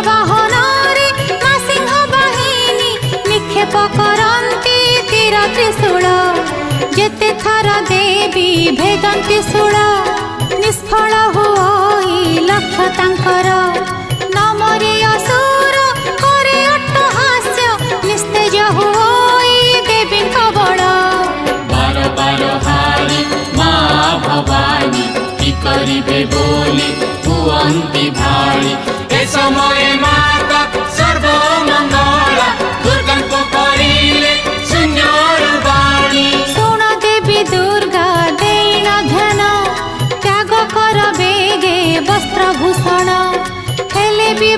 बाहनारे मा सिंह बाहिनी निक्षेप करन्ति तीर त्रिशूल जेते थर देवी भेदन्ति शूल निष्फल होई लक्ष्य तांकर न मरि असुर करे अट्टहास्य निस्तेज होई देवी बड़ बार बार हारी माँ भवानी की करिबे बोली हुअन्ति भारी ए समय माता सर्वमंगला दुर्गा को करिले शून्यर वाणी शुण देवी दुर्गा देन ध्यान त्याग कर बेगे वस्त्रभूषण हेले भी